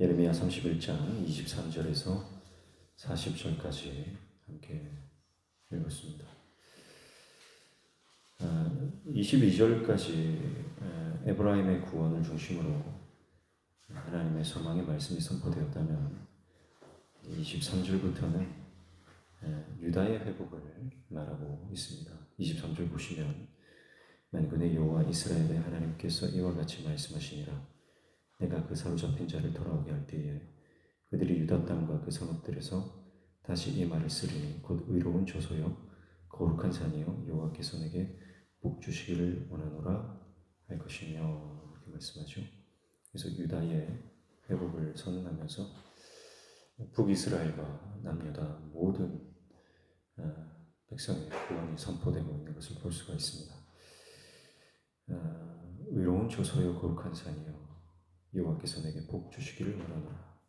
예레미야 31장 23절에서 40절까지 함께 읽었습니다. 22절까지 에브라임의 구원을 중심으로 하나님의 소망의 말씀이 선포되었다면 23절부터는 유다의 회복을 말하고 있습니다. 23절 보시면 만군의 여호와 이스라엘의 하나님께서 이와 같이 말씀하시니라. 내가 그 사로잡힌 자를 돌아오게 할 때에 그들이 유다 땅과 그 성읍들에서 다시 이 말을 쓰리니 곧 의로운 조소요 거룩한 산이요 여호와께서 내게 복 주시기를 원하노라 할 것이며, 이렇게 말씀하죠. 그래서 유다의 회복을 선언하면서 북이스라엘과 남유다 모든 백성의 구원이 선포되고 있는 것을 볼 수가 있습니다. 의로운 조소요 거룩한 산이요 여호와께서 내게 복 주시기를 원하노라.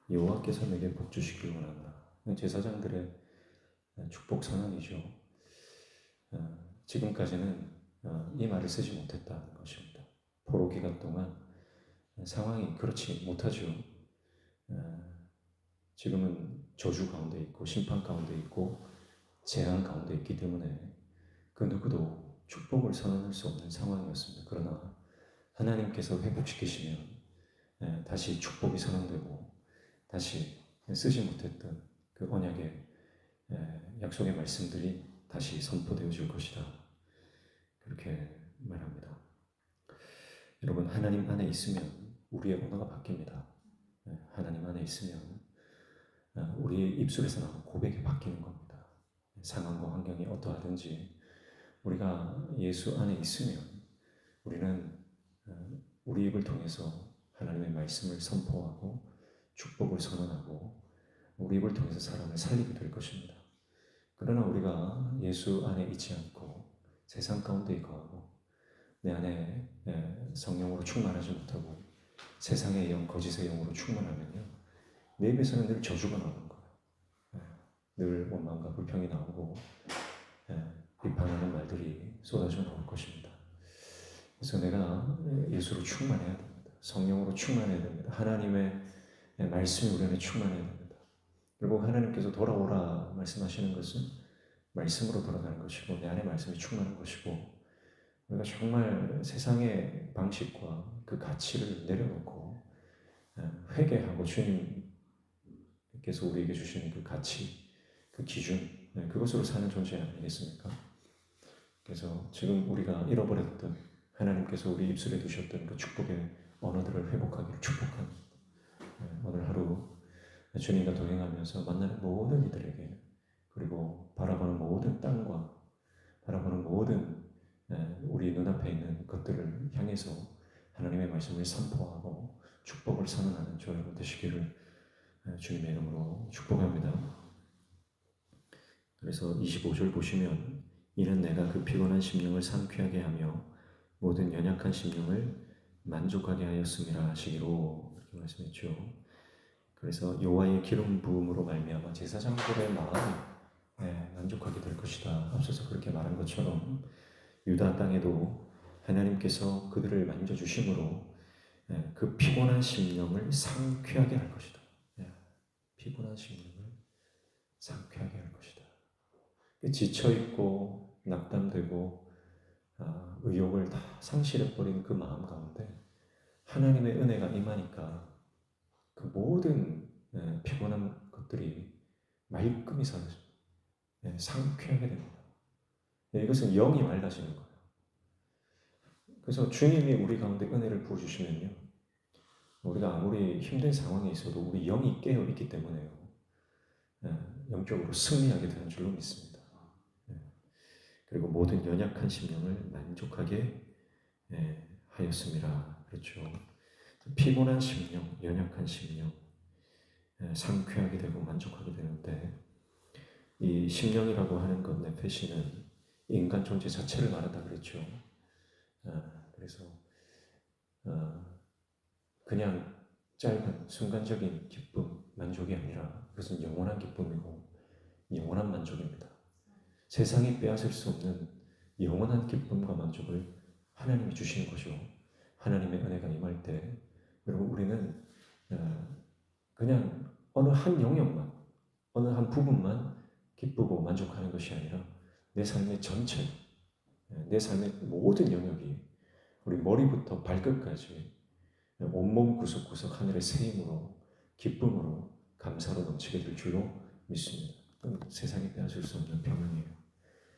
여호와께서 내게 복 주시기를 원하노라. 제사장들의 축복 선언이죠. 지금까지는 이 말을 쓰지 못했다는 것입니다. 포로 기간 동안 상황이 그렇지 못하죠. 지금은 저주 가운데 있고 심판 가운데 있고 재앙 가운데 있기 때문에 그 누구도 축복을 선언할 수 없는 상황이었습니다. 그러나 하나님께서 회복시키시면 다시 축복이 선언되고 다시 쓰지 못했던 그 언약의 약속의 말씀들이 다시 선포되어질 것이다, 그렇게 말합니다. 여러분, 하나님 안에 있으면 우리의 언어가 바뀝니다. 하나님 안에 있으면 우리의 입술에서 나오는 고백이 바뀌는 겁니다. 상황과 환경이 어떠하든지 우리가 예수 안에 있으면 우리는 우리 입을 통해서 하나님의 말씀을 선포하고 축복을 선언하고 우리 입을 통해서 사람을 살리게 될 것입니다. 그러나 우리가 예수 안에 있지 않고 세상 가운데 거하고 내 안에 성령으로 충만하지 못하고 세상의 영, 거짓의 영으로 충만하면요, 내 입에서는 늘 저주가 나오는 거예요. 늘 원망과 불평이 나오고 비판하는 말들이 쏟아져 나올 것입니다. 그래서 내가 예수로 충만해야 됩니다. 성령으로 충만해야 됩니다. 하나님의 말씀이 우리 안에 충만해야 됩니다. 그리고 하나님께서 돌아오라 말씀하시는 것은 말씀으로 돌아가는 것이고 내 안에 말씀이 충만한 것이고, 우리가 정말 세상의 방식과 그 가치를 내려놓고 회개하고 주님께서 우리에게 주시는 그 가치, 그 기준, 그것으로 사는 존재 아니겠습니까? 그래서 지금 우리가 잃어버렸던 하나님께서 우리 입술에 두셨던 그 축복의 언어들을 회복하기를 축복합니다. 오늘 하루 주님과 동행하면서 만나는 모든 이들에게, 그리고 바라보는 모든 땅과 바라보는 모든 우리 눈앞에 있는 것들을 향해서 하나님의 말씀을 선포하고 축복을 선언하는 저와 여러분 되시기를 주님의 이름으로 축복합니다. 그래서 25절 보시면 이는 내가 그 피곤한 심령을 상쾌하게 하며 모든 연약한 심령을 만족하게 하였음이라 하시기로, 이렇게 말씀했죠. 그래서 여호와의 기름 부음으로 말미암아 제사장들의 마음이 만족하게 될 것이다. 앞서서 그렇게 말한 것처럼 유다 땅에도 하나님께서 그들을 만져주심으로 그 피곤한 심령을 상쾌하게 할 것이다. 피곤한 심령을 상쾌하게 할 것이다. 지쳐있고 낙담되고 의욕을 다 상실해버린 그 마음 가운데 하나님의 은혜가 임하니까 그 모든 피곤한 것들이 말끔히 사라집니다. 상쾌하게 됩니다. 이것은 영이 맑아지는 거예요. 그래서 주님이 우리 가운데 은혜를 부어주시면요, 우리가 아무리 힘든 상황에 있어도 우리 영이 깨어있기 때문에요, 영적으로 승리하게 되는 줄로 믿습니다. 그리고 모든 연약한 심령을 만족하게 하였음이라 그랬죠. 피곤한 심령, 연약한 심령, 상쾌하게 되고 만족하게 되는데, 이 심령이라고 하는 것, 네페시는 인간 존재 자체를 말한다 그랬죠. 그래서 그냥 짧은 순간적인 기쁨, 만족이 아니라 그것은 영원한 기쁨이고 영원한 만족입니다. 세상이 빼앗을 수 없는 영원한 기쁨과 만족을 하나님이 주시는 것이고, 하나님의 은혜가 임할 때 여러분 우리는 그냥 어느 한 영역만, 어느 한 부분만 기쁘고 만족하는 것이 아니라 내 삶의 전체, 내 삶의 모든 영역이 우리 머리부터 발끝까지 온몸 구석구석 하늘의 새 힘으로 기쁨으로 감사로 넘치게 될 줄로 믿습니다. 그건 세상이 빼앗을 수 없는 평안이에요.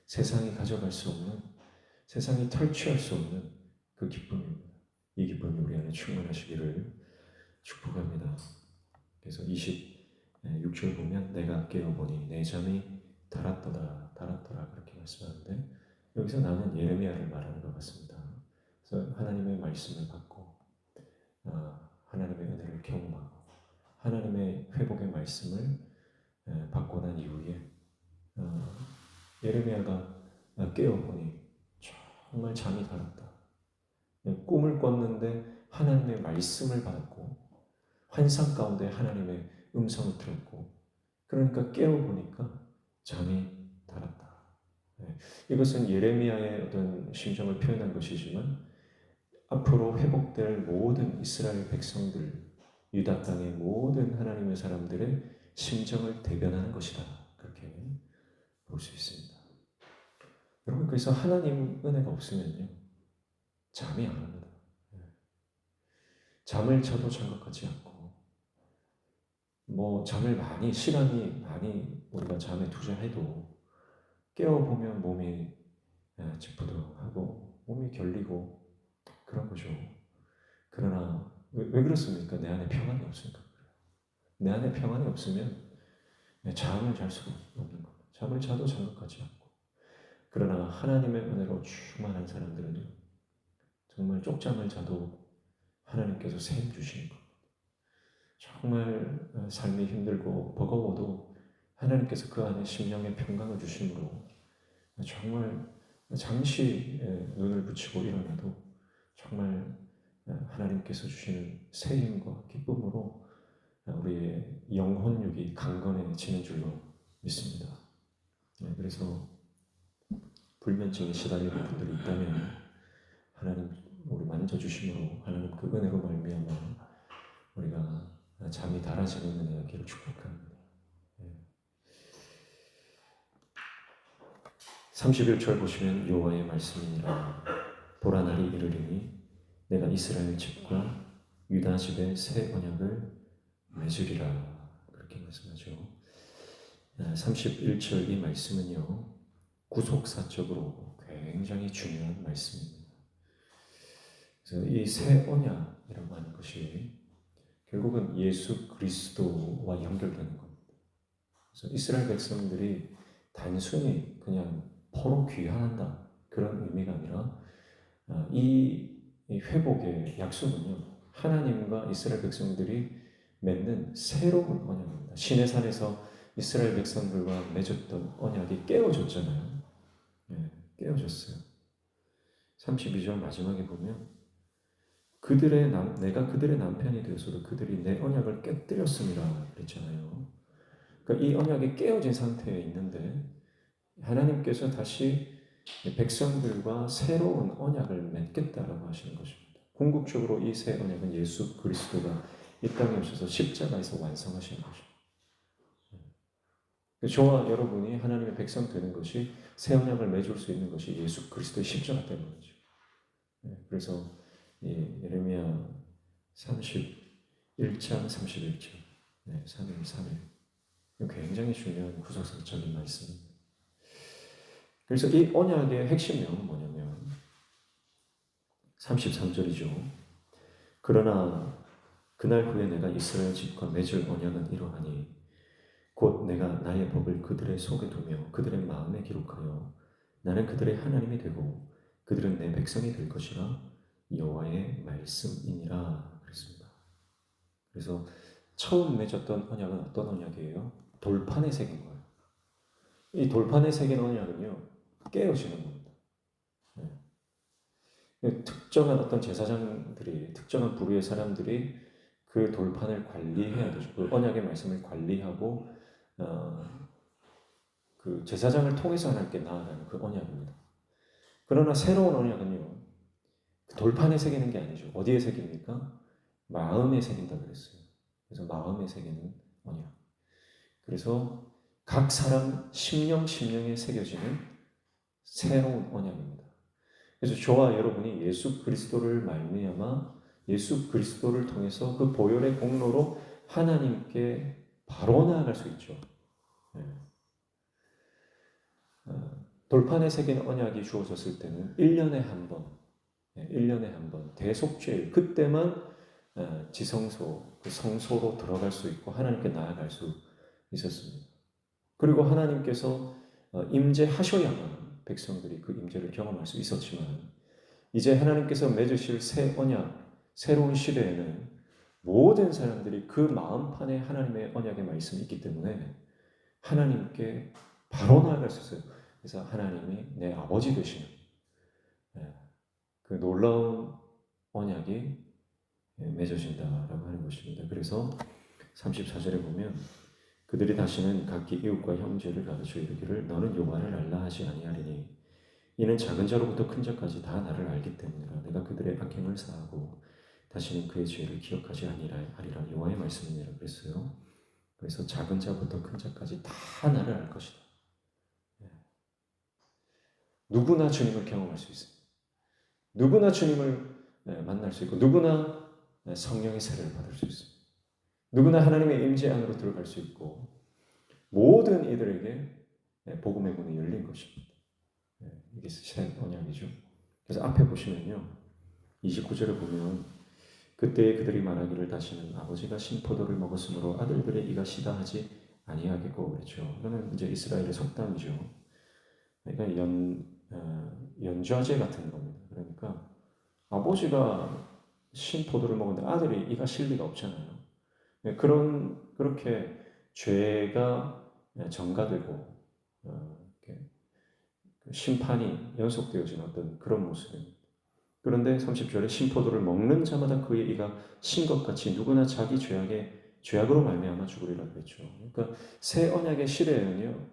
세상이 가져갈 수 없는, 세상이 탈취할 수 없는 그 기쁨입니다. 이 기쁨이 우리 안에 충만하시기를 축복합니다. 그래서 26절 보면 내가 깨어보니 내 잠이 달았더라 그렇게 말씀하는데, 여기서 나는 예레미야를 말하는 것 같습니다. 그래서 하나님의 말씀을 받고 하나님의 은혜를 경험하고 하나님의 회복의 말씀을 받고 난 이후에 예레미야가 깨어보니 정말 잠이 달았다. 꿈을 꿨는데 하나님의 말씀을 받았고 환상 가운데 하나님의 음성을 들었고, 그러니까 깨어보니까 잠이 달았다. 이것은 예레미야의 어떤 심정을 표현한 것이지만 앞으로 회복될 모든 이스라엘 백성들, 유다 땅의 모든 하나님의 사람들의 심정을 대변하는 것이다. 그렇게 볼 수 있습니다. 여러분, 그래서 하나님 은혜가 없으면요, 잠이 안 옵니다. 잠을 자도 잠것 같지 않고, 잠을 시간이 많이 우리가 잠에 투자해도 깨어보면 몸이 찌뿌둥하고 몸이 결리고 그런 거죠. 그러나 왜 그렇습니까? 내 안에 평안이 없으니까 그래요. 내 안에 평안이 없으면 잠을 잘 수가 없는 겁니다. 잠을 자도 잠것 같지 않고. 그러나 하나님의 은혜로 충만한 사람들은요, 정말 쪽잠을 자도 하나님께서 샘 주시는 겁니다. 정말 삶이 힘들고 버거워도 하나님께서 그 안에 심령의 평강을 주심으로 정말 잠시 눈을 붙이고 일어나도 정말 하나님께서 주시는 새 힘과 기쁨으로 우리의 영혼육이 강건해지는 줄로 믿습니다. 그래서 불면증에 시달리는 분들이 있다면 하나님 우리 만져주심으로 하나님 그 은혜로 말미암아 우리가 잠이 달아지는 은혜가 기를 축복합니다. 31절 보시면 여호와의 말씀이니라. 보라 날이 이르리니 내가 이스라엘 집과 유다 집에 새 언약을 맺으리라. 그렇게 말씀하죠. 31절 이 말씀은요, 구속사적으로 굉장히 중요한 말씀입니다. 그래서 이 새 언약이라고 하는 것이 결국은 예수 그리스도와 연결되는 겁니다. 그래서 이스라엘 백성들이 단순히 그냥 포로 귀환한다 그런 의미가 아니라 이 회복의 약속은요, 하나님과 이스라엘 백성들이 맺는 새로운 언약입니다. 시내산에서 이스라엘 백성들과 맺었던 언약이 깨어졌잖아요. 깨어졌어요. 32절 마지막에 보면 내가 그들의 남편이 되어서도 그들이 내 언약을 깨뜨렸습니다 그랬잖아요. 그러니까 이 언약이 깨어진 상태에 있는데 하나님께서 다시 백성들과 새로운 언약을 맺겠다라고 하시는 것입니다. 궁극적으로 이 새 언약은 예수 그리스도가 이 땅에 오셔서 십자가에서 완성하시는 것입니다. 저와 여러분이 하나님의 백성 되는 것이 새 언약을 맺을 수 있는 것이 예수 그리스도의 십자가 때문이죠. 그래서 예레미야 31장 31절 3일 3일 굉장히 중요한 구속사적인 말씀입니다. 그래서 이 언약의 핵심 내용은 뭐냐면 33절이죠. 그러나 그날 후에 내가 이스라엘 집과 맺을 언약은 이러하니 곧 내가 나의 법을 그들의 속에 두며 그들의 마음에 기록하여 나는 그들의 하나님이 되고 그들은 내 백성이 될 것이라 여호와의 말씀이니라 그랬습니다. 그래서 처음 맺었던 언약은 어떤 언약이에요? 돌판에 새긴 거예요. 이 돌판에 새긴 언약은요, 깨어지는 겁니다. 특정한 어떤 제사장들이, 특정한 부류의 사람들이 그 돌판을 관리해야 되죠. 그 언약의 말씀을 관리하고 그 제사장을 통해서 하나님께 나아가는 그 언약입니다. 그러나 새로운 언약은요, 돌판에 새기는 게 아니죠. 어디에 새깁니까? 마음에 새긴다 그랬어요. 그래서 마음에 새기는 언약. 그래서 각 사람 심령에 새겨지는 새로운 언약입니다. 그래서 저와 여러분이 예수 그리스도를 말미암아 예수 그리스도를 통해서 그 보혈의 공로로 하나님께 바로 나아갈 수 있죠. 돌판에 새긴 언약이 주어졌을 때는 1년에 한 번, 1년에 한 번, 대속죄일, 그때만 지성소, 그 성소로 들어갈 수 있고 하나님께 나아갈 수 있었습니다. 그리고 하나님께서 임재하셔야만 백성들이 그 임재를 경험할 수 있었지만 이제 하나님께서 맺으실 새 언약, 새로운 시대에는 모든 사람들이 그 마음판에 하나님의 언약의 말씀이 있기 때문에 하나님께 바로 나아갈 수 있어요. 그래서 하나님이 내 아버지 되시는 그 놀라운 언약이 맺어진다라고 하는 것입니다. 그래서 34절에 보면 그들이 다시는 각기 이웃과 형제를 가르쳐 이르기를 너는 여호와를 알라 하지 아니하리니 이는 작은 자로부터 큰 자까지 다 나를 알기 때문이라. 내가 그들의 악행을 사하고 다시는 그의 죄를 기억하지 아니하리라. 여호와의 말씀이니라 그랬어요. 그래서 작은 자부터 큰 자까지 다 나를 알 것이다. 누구나 주님을 경험할 수 있습니다. 누구나 주님을 만날 수 있고 누구나 성령의 세례를 받을 수 있습니다. 누구나 하나님의 임재 안으로 들어갈 수 있고 모든 이들에게 복음의 문이 열린 것입니다. 이게 새 언약이죠. 그래서 앞에 보시면요. 29절을 보면 그때 그들이 말하기를 다시는 아버지가 신포도를 먹었으므로 아들들의 이가 시다 하지 아니하겠고 그랬죠. 이거는 이제 이스라엘의 속담이죠. 그러니까 연좌제 같은 겁니다. 그러니까 아버지가 신포도를 먹었는데 아들이 이가 실 리가 없잖아요. 그렇게 죄가 전가되고 심판이 연속되어진 어떤 그런 모습입니다. 그런데 30절에 신포도를 먹는 자마다 그의 이가 신 것 같이 누구나 자기 죄악으로 말미암아 죽으리라 그랬죠. 그러니까 새 언약의 시대에는요,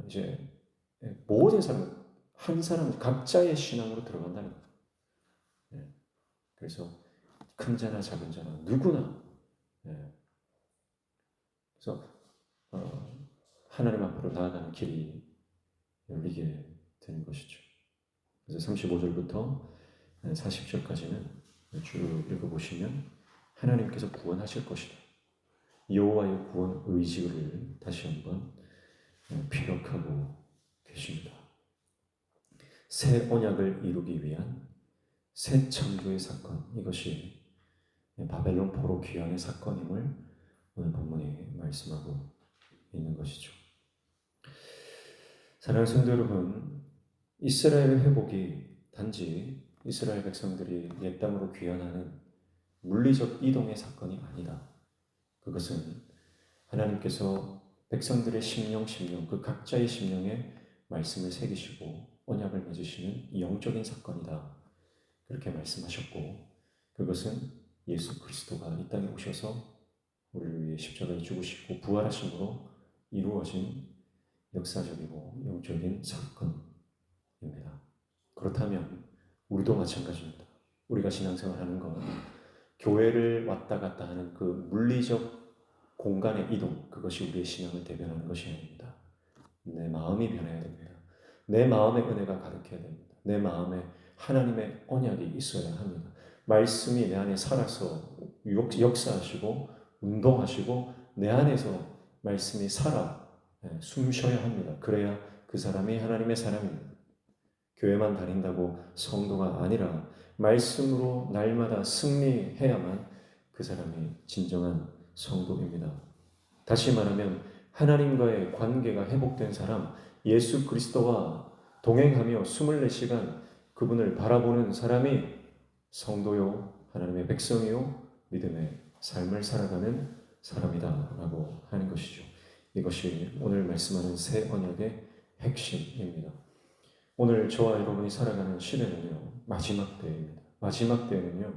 이제 모든 사람 한 사람 각자의 신앙으로 들어간다는 거예요. 그래서 큰 자나 작은 자나 누구나 그래서 하나님 앞으로 나아가는 길이 열리게 되는 것이죠. 그래서 35절부터 40절까지는 쭉 읽어보시면 하나님께서 구원하실 것이다. 여호와의 구원 의지를 다시 한번 피력하고 계십니다. 새 언약을 이루기 위한 새 창조의 사건, 이것이 바벨론 포로 귀환의 사건임을 오늘 본문이 말씀하고 있는 것이죠. 사랑하는 성도 여러분, 이스라엘의 회복이 단지 이스라엘 백성들이 옛 땅으로 귀환하는 물리적 이동의 사건이 아니다. 그것은 하나님께서 백성들의 심령 그 각자의 심령에 말씀을 새기시고 언약을 맺으시는 영적인 사건이다. 그렇게 말씀하셨고 그것은 예수 그리스도가 이 땅에 오셔서 우리를 위해 십자가에 죽으시고 부활하심으로 이루어진 역사적이고 영적인 사건입니다. 그렇다면 우리도 마찬가지입니다. 우리가 신앙생활하는 건 교회를 왔다 갔다 하는 그 물리적 공간의 이동, 그것이 우리의 신앙을 대변하는 것이 아닙니다. 내 마음이 변해야 됩니다. 내 마음의 은혜가 가득해야 됩니다. 내 마음에 하나님의 언약이 있어야 합니다. 말씀이 내 안에 살아서 역사하시고 운동하시고 내 안에서 말씀이 살아 숨 쉬어야 합니다. 그래야 그 사람이 하나님의 사람입니다. 교회만 다닌다고 성도가 아니라 말씀으로 날마다 승리해야만 그 사람이 진정한 성도입니다. 다시 말하면 하나님과의 관계가 회복된 사람, 예수 그리스도와 동행하며 24시간 그분을 바라보는 사람이 성도요, 하나님의 백성이요, 믿음의 삶을 살아가는 사람이다라고 하는 것이죠. 이것이 오늘 말씀하는 새 언약의 핵심입니다. 오늘 저와 여러분이 살아가는 시대는요, 마지막 때입니다. 마지막 때는요,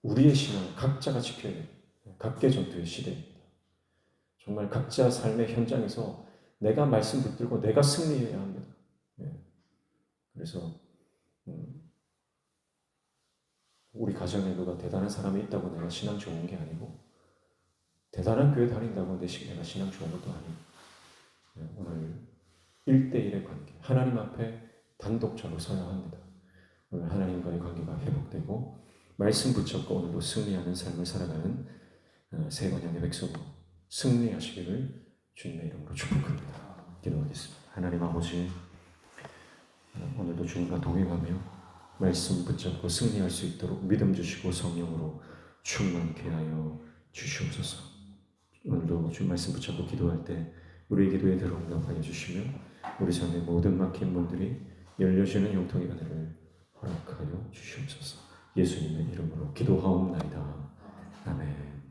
우리의 신앙 각자가 지켜야 돼요. 각계 전투의 시대입니다. 정말 각자 삶의 현장에서 내가 말씀 붙들고 내가 승리해야 합니다. 그래서 우리 가정에 누가 대단한 사람이 있다고 내가 신앙 좋은 게 아니고 대단한 교회 다닌다고 내가 신앙 좋은 것도 아니고 오늘 1대1의 관계, 하나님 앞에 단독자로 서야 합니다. 오늘 하나님과의 관계가 회복되고 말씀 붙잡고 오늘도 승리하는 삶을 살아가는 새 언약의 백성으로 승리하시기를 주님의 이름으로 축복합니다. 기도하겠습니다. 하나님 아버지, 오늘도 주님과 동행하며 말씀 붙잡고 승리할 수 있도록 믿음 주시고 성령으로 충만케 하여 주시옵소서. 오늘도 주님 말씀 붙잡고 기도할 때 우리의 기도에 들어응답하여 주시며 우리 삶의 모든 막힌 문들이 열려지는 영통의 은혜를 허락하여 주시옵소서. 예수님의 이름으로 기도하옵나이다. 아멘.